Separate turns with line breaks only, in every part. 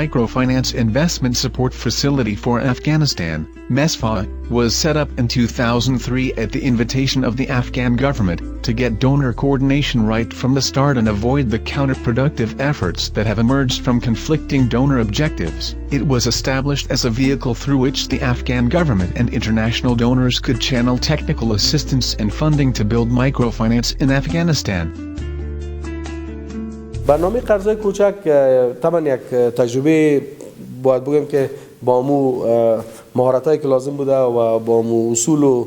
Microfinance Investment Support Facility for Afghanistan, MISFA, was set up in 2003 at the invitation of the Afghan government, to get donor coordination right from the start and avoid the counterproductive efforts that have emerged from conflicting donor objectives. It was established as a vehicle through which the Afghan government and international donors could channel technical assistance and funding to build microfinance in Afghanistan.
برنامه قرضای کوچک طبعا یک تجربه باید بگم که با مو مهارتایی که لازم بوده و با مو اصول و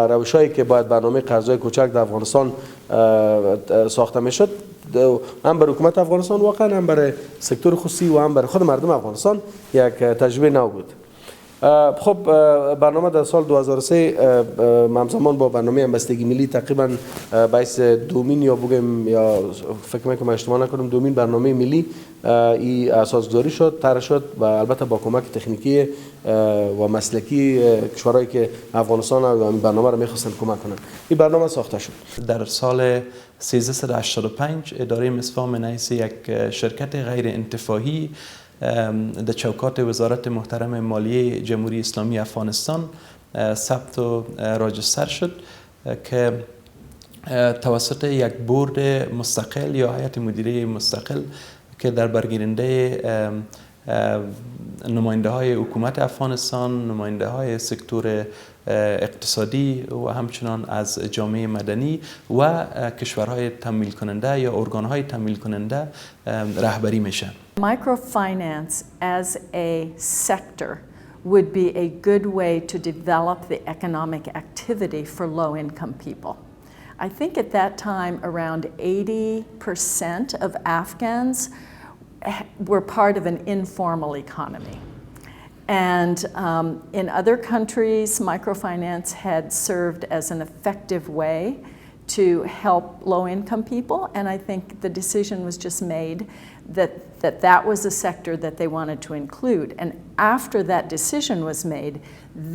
روشایی که باید برنامه قرضای کوچک در افغانستان ساخته میشد، هم برای حکومت افغانستان واقعا، هم برای سکتور خصوصی و هم برای خود مردم افغانستان یک تجربه نو بود. خب برنامه در سال 2003 همزمان با برنامه همبستگی ملی تقریبا باعث دومین یا بگم یا فکر میکنم اشتباه نکنم دومین برنامه ملی ای اساسگذاری شد، طرح شد و البته با کمک تکنیکی و مسلکی کشورهایی که افغانستان و این برنامه را میخواستن کمک کنند. این برنامه ساخته شد.
در سال 1385 اداره مسفا من حیث یک شرکت غیر انتفاعی در چوکات وزارت محترم مالیه جمهوری اسلامی افغانستان ثبت و راجستر شد که توسط یک بورد مستقل یا هیئت مدیره مستقل که در برگیرنده نماینده های حکومت افغانستان، نماینده های سکتور اقتصادی و همچنان از جامعه مدنی و کشورهای تمویل کننده یا ارگانهای تمویل کننده رهبری میشن.
Microfinance as a sector would be a good way to develop the economic activity for low-income people. I think at that time around 80% of Afghans were part of an informal economy. And in other countries, microfinance had served as an effective way to help low-income people, and I think the decision was just made that was a sector that they wanted to include. And after that decision was made,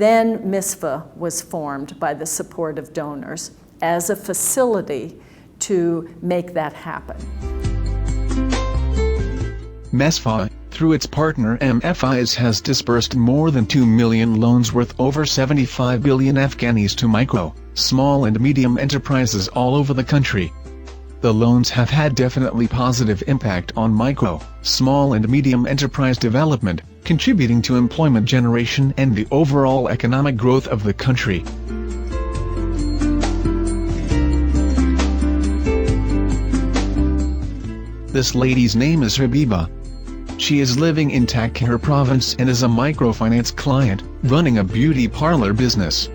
then MISFA was formed by the support of donors as a facility to make that happen.
MISFA, through its partner MFIs, has disbursed more than 2 million loans worth over 75 billion Afghanis to micro, small and medium enterprises all over the country. The loans have had definitely positive impact on micro, small and medium enterprise development, contributing to employment generation and the overall economic growth of the country. This lady's name is Habiba. She is living in Takhar province and is a microfinance client, running a beauty parlor business.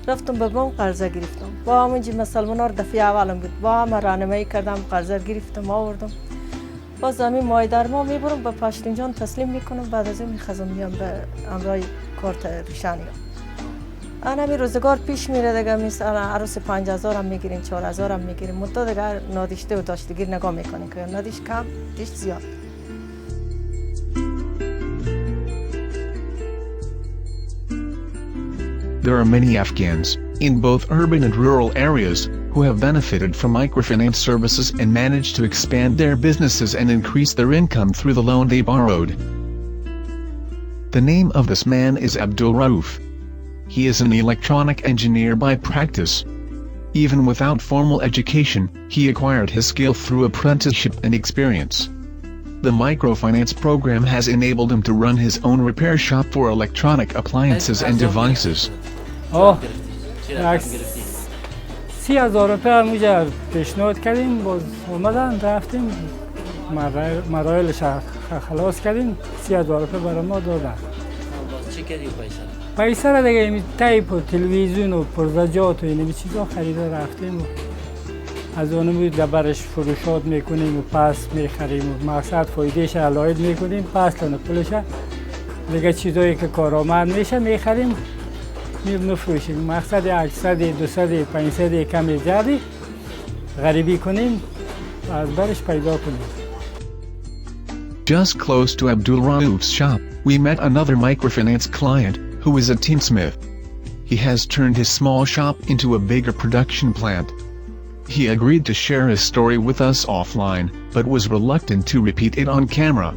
رفتم به بانک قرضه گرفتم. با همونجی مسلمانا رو دفعه اولم بود. با همه راهنمایی کردم، قرضه گرفتم آوردم. باز همین ماه در ماه میبرم به پشتین جان تسلیم میکنم، بعد از اون میخزم میام به امرای کارت روشنی. آن همین روزگار پیش میره دیگه، مثلا عروس 5000 هم میگیریم، 4000 هم میگیریم. منتها دیگه نادیشته و داشتگیر نگاه میکنیم که نادیش کم، دیش زیاد.
There are many Afghans, in both urban and rural areas, who have benefited from microfinance services and managed to expand their businesses and increase their income through the loan they borrowed. The name of this man is Abdul Rauf. He is an electronic engineer by practice. Even without formal education, he acquired his skill through apprenticeship and experience. The microfinance program has enabled him to run his own repair shop for electronic appliances and devices.
Oh, 30,000 روپیه همونجا پیشنهاد کردیم، باز اومدن رفتیم مراحلش خلاص کردیم، 30,000 روپیه برای ما دادن.
چی کردی پیسه؟
پیسه را دیگه تیپ و تلویزیون و پرزجات و این چیزا خریده رفتیم و از اون بود برش فروشات میکنیم و پس میخریم و مقصد فایدهش علایت میکنیم، پس لانه پولش دیگه چیزایی که کارآمد میشه میخریم میفروشیم. مقصد 800 200 500 کمی زیادی غریبی کنیم از برش پیدا کنیم.
Just close to Abdul Rauf's shop, we met another microfinance client, who is a tinsmith. He has turned his small shop into a bigger production plant. He agreed to share his story with us offline, but was reluctant to repeat it on camera.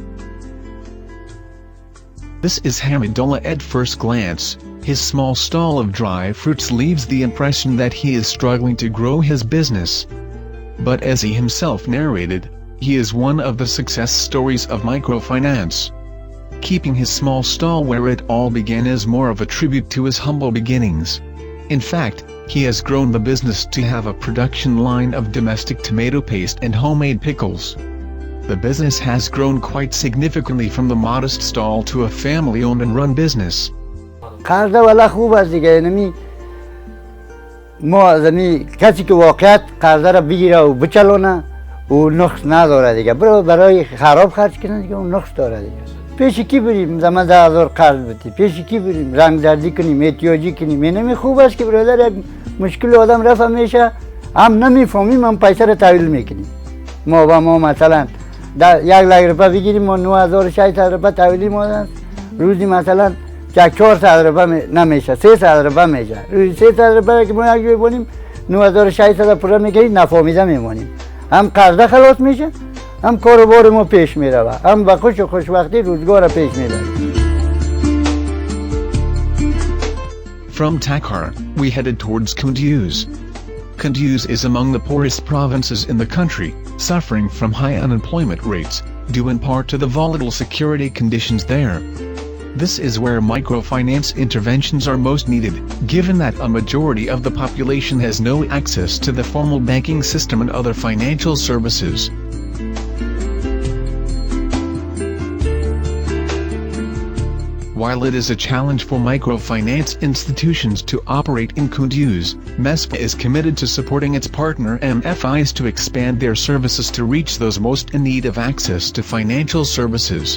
This is Hamidullah at first glance. His small stall of dry fruits leaves the impression that he is struggling to grow his business. But as he himself narrated, he is one of the success stories of microfinance. Keeping his small stall where it all began is more of a tribute to his humble beginnings. In fact, he has grown the business to have a production line of domestic tomato paste and homemade pickles. The business has grown quite significantly from the modest stall to a family-owned and run business.
قرضه والا خوب است دیگه، یعنی ما یعنی کسی که واقعیت قرضه را بگیره و بچلونه او نقص نداره دیگه، برای خراب خرج کنه دیگه اون نقص داره دیگه. پیش کی بریم زمان 10,000 قرض بدیم، پیش کی بریم رنگ زردی کنیم، احتیاجی کنیم. اینمی خوب است که برادر یک مشکل آدم رفع میشه، هم نمیفهمیم هم پیسه را تحویل میکنیم. ما مثلا 1,00,000 روپیه بگیریم و 9,600 روپیه تحویلی ما روزی مثلا 400 روپیه نمیشه، 300 روپیه میشه. روزی 300 روپیه که ما یک جای بونیم 9,600 پورا میکنیم، نفهمیده میمونیم. هم قرضه خلاص میشه، هم کاروبار ما پیش میره، هم با خوشبختی روزگار پیش میبره.
From Takhar, we headed towards Kunduz. Kunduz is among the poorest provinces in the country, suffering from high unemployment rates, due in part to the volatile security conditions there. This is where microfinance interventions are most needed, given that a majority of the population has no access to the formal banking system and other financial services. While it is a challenge for microfinance institutions to operate in Kunduz, MISFA is committed to supporting its partner MFIs to expand their services to reach those most in need of access to financial services.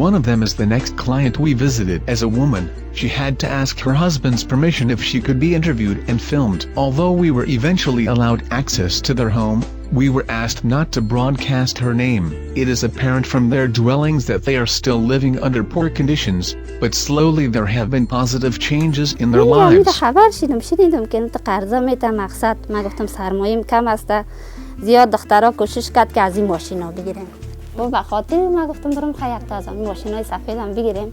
One of them is the next client we visited. As a woman, she had to ask her husband's permission if she could be interviewed and filmed. Although we were eventually allowed access to their home, we were asked not to broadcast her name. It is apparent from their dwellings that they are still living under poor conditions, but slowly there have been positive changes in their lives.
خبر شنیدم که انت قرضه میته مقصد. من گفتم سرمایه‌ام کم است، زیاد دخترها کوشش کرد که از این ماشینا بگیریم. و به خاطر من گفتم برم خیر تا از این ماشینای سفیدم بگیریم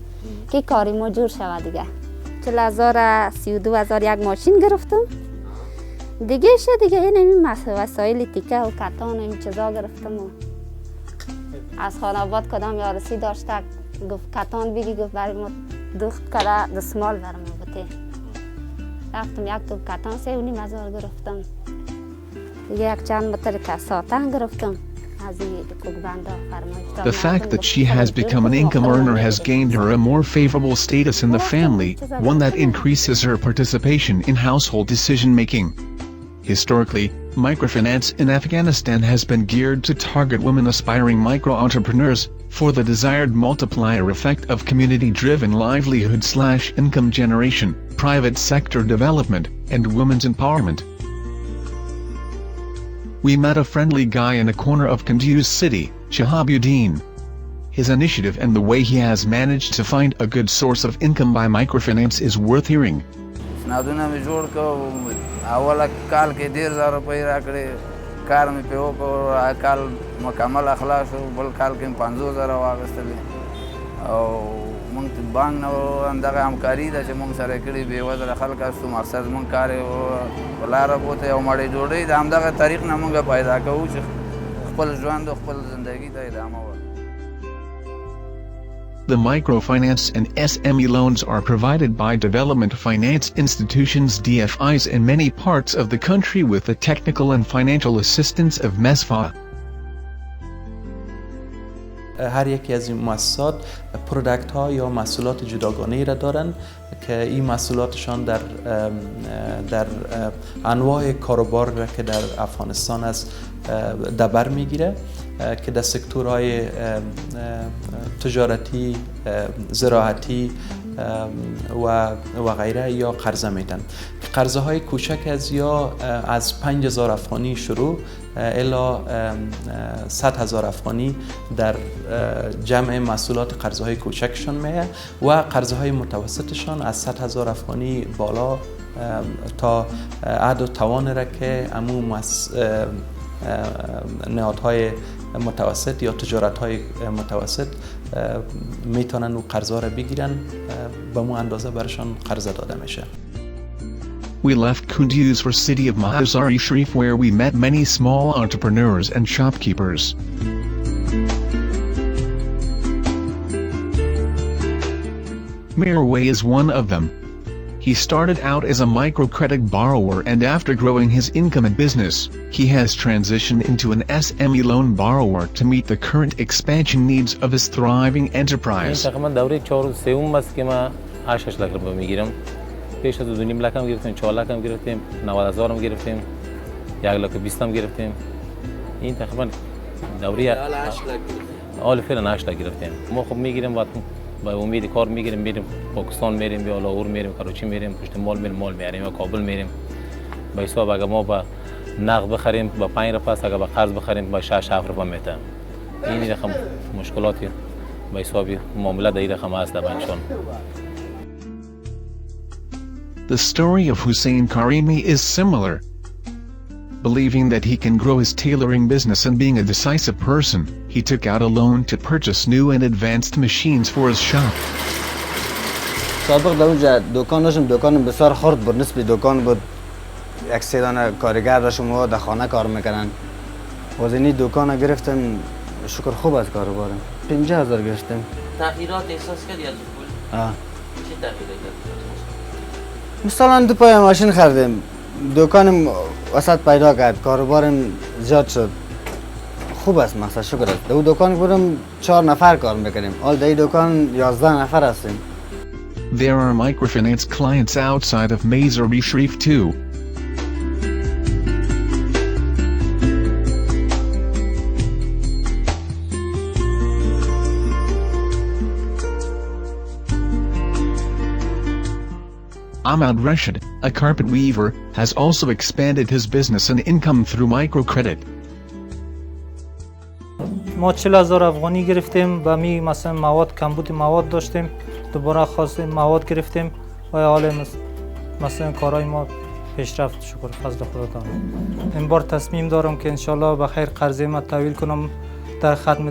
که کاری ما جور شود دیگه. 40,000 32,000 یک ماشین گرفتم. دیگه این وسایل تیکه و کتان این چیزا گرفتم و از خانواد کدام یارسی داشته گفت کتان بگی، گفت برای ما دخت کده دسمال برای ما بته. رفتم یک تو کتان 3,500 گرفتم. دیگه یک چند متر که ساتن گرفتم.
The fact that she has become an income earner has gained her a more favorable status in the family, one that increases her participation in household decision-making. Historically, microfinance in Afghanistan has been geared to target women aspiring micro-entrepreneurs, for the desired multiplier effect of community-driven livelihood/income generation, private sector development, and women's empowerment. We met a friendly guy in a corner of Kunduz city, Shahabuddin. His initiative and the way he has managed to find a good source of income by microfinance is worth hearing.
مونږ بانک نو اندغه همکاري ده چې مونږ سره کړي به وزره خلک استو مقصد مونږ کار ولاره بوته او مړې جوړې د همدغه طریق نه مونږ پیدا کوو چې خپل ژوند او خپل ژوندۍ ته ادامه ورکړو.
The microfinance and SME loans are provided by development finance institutions DFIs in many parts of the country with the technical and financial assistance of MISFA.
هر یکی از این مؤسسات پروداکت ها یا محصولات جداگانه را دارند که این محصولاتشان در انواع کاروبار را که در افغانستان است در بر میگیره که در سکتورهای تجارتی، زراعتی و غیره یا قرضه میدن. قرضه های کوچک از 5,000 افغانی شروع الی 100,000 افغانی در جمع محصولات قرضه های کوچکشان میه و قرضه های متوسطشان از 100,000 افغانی بالا تا عد و توان را که امو نهادهای متوسط یا تجارت‌های متوسط میتونن و قرضا را بگیرن به مو اندازه برشان قرض داده میشه.
We left Kunduz for city of Mazar-e-Sharif where we met many small entrepreneurs and shopkeepers. Mirway is one of them. He started out as a microcredit borrower and after growing his income and business, he has transitioned into an SME loan borrower to meet the current expansion needs of his thriving enterprise.
تقریبا دوره 4 است که ما 8 لک رو میگیرم. پیش از 2.5 لک هم گرفتیم، 4 لک هم گرفتیم، 90,000 هم گرفتیم، 1,20,000 هم گرفتیم. این تقریبا دوره حال فعلا 8 لک گرفتیم. ما خب میگیریم و با امید کار میگیریم، میریم پاکستان، میریم یا لاهور، میریم کراچی، میریم پشت مال میاریم یا کابل میریم. به حساب اگه ما با نقد بخریم با 5 روپیه است، اگه با قرض بخریم با 6-7 روپیه میته. این رقم مشکلاتی به حساب معامله در این رقم است در بانکشان.
The story of Hussein Karimi is similar. Believing that he can grow his tailoring business and being a decisive person, he took out a loan to purchase new and advanced machines for his shop.
سابق در اونجا دکان داشتم، دکان بسیار خرد بود، نسبت دکان بود. یک سیدان کارگر داشتم و در خانه کار میکنن. وزنی دکان گرفتم، شکر خوب از کاروبارم. 50,000 گرفتم.
تغییرات احساس کردی از پول؟ چه تغییراتی داشت؟
مثلا 2 پای ماشین خریدم. دکانم وسط پیدا کرد، کاروبارم زیاد شد. خوب است مثلا شکر است. در دکان بودم 4 نفر کار میکنیم. حال در دکان 11 نفر هستیم.
There are microfinance clients outside of Mazar-e-Sharif too. Ahmad Rashid, a carpet weaver, has also expanded his business and income through microcredit.
ما 40,000 افغانی گرفتیم و می مثلا مواد کمبود مواد داشتیم، دوباره خواستیم مواد گرفتیم و حال مثلا کارهای ما پیشرفت شکر فضل خدا تعالی. این بار تصمیم دارم که انشالله بخیر قرضه ما تحویل کنم در ختم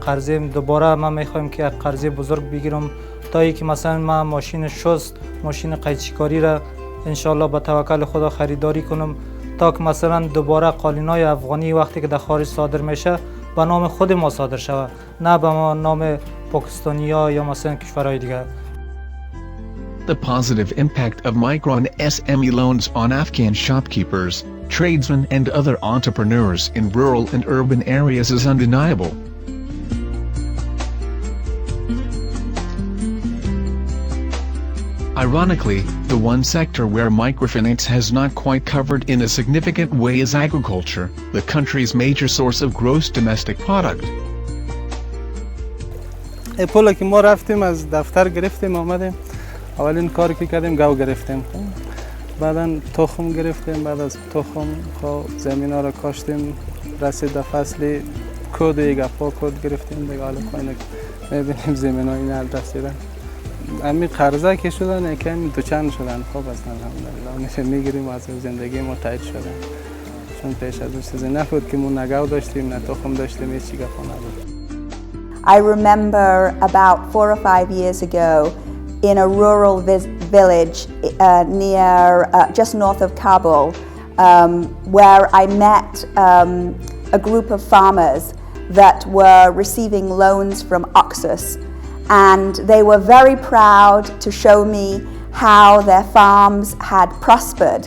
قرضه. دوباره ما میخوایم که یک قرضه بزرگ بگیرم تا ای که مثلا ما ماشین شست، ماشین قیچیکاری را انشالله با توکل خدا خریداری کنم تا که مثلا دوباره قالینای افغانی وقتی که در خارج صادر میشه به نام خود ما صادر شود، نه به نام پاکستانیا یا مثلا کشورهای دیگر.
The positive impact of micro and SME loans on Afghan shopkeepers, tradesmen and other entrepreneurs in rural and urban areas is undeniable. Ironically, the one sector where microfinance has not quite covered in a significant way is agriculture, the country's major source of gross domestic product.
پولا که ما رفتیم از دفتر گرفتیم آمدیم، اولین کاری که کردیم گاو گرفتیم، بعدا تخم گرفتیم، بعد از تخم زمین ها را کاشتیم، رسید در فصل کود یک اپا کود گرفتیم دیگه. حالا خواهیم میبینیم زمین ها این حال رسیدن. امی قرضه که شدن یکم دوچند شدن. خوب است الحمدلله، میشه میگیریم از زندگی ما تایید شدن، چون پیش از اون چیزی نبود که ما نه گاو داشتیم نه تخم داشتیم، هیچ چیزی نبود.
I remember about 4 or 5 years ago in a rural village near just north of Kabul where I met a group of farmers that were receiving loans from Oxus, and they were very proud to show me how their farms had prospered.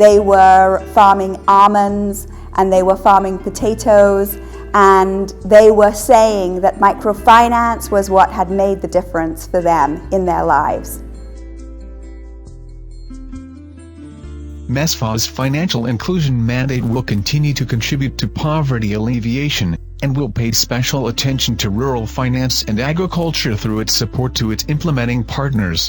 They were farming almonds and they were farming potatoes, and they were saying that microfinance was what had made the difference for them in their lives.
MISFA's financial inclusion mandate will continue to contribute to poverty alleviation, and will pay special attention to rural finance and agriculture through its support to its implementing partners.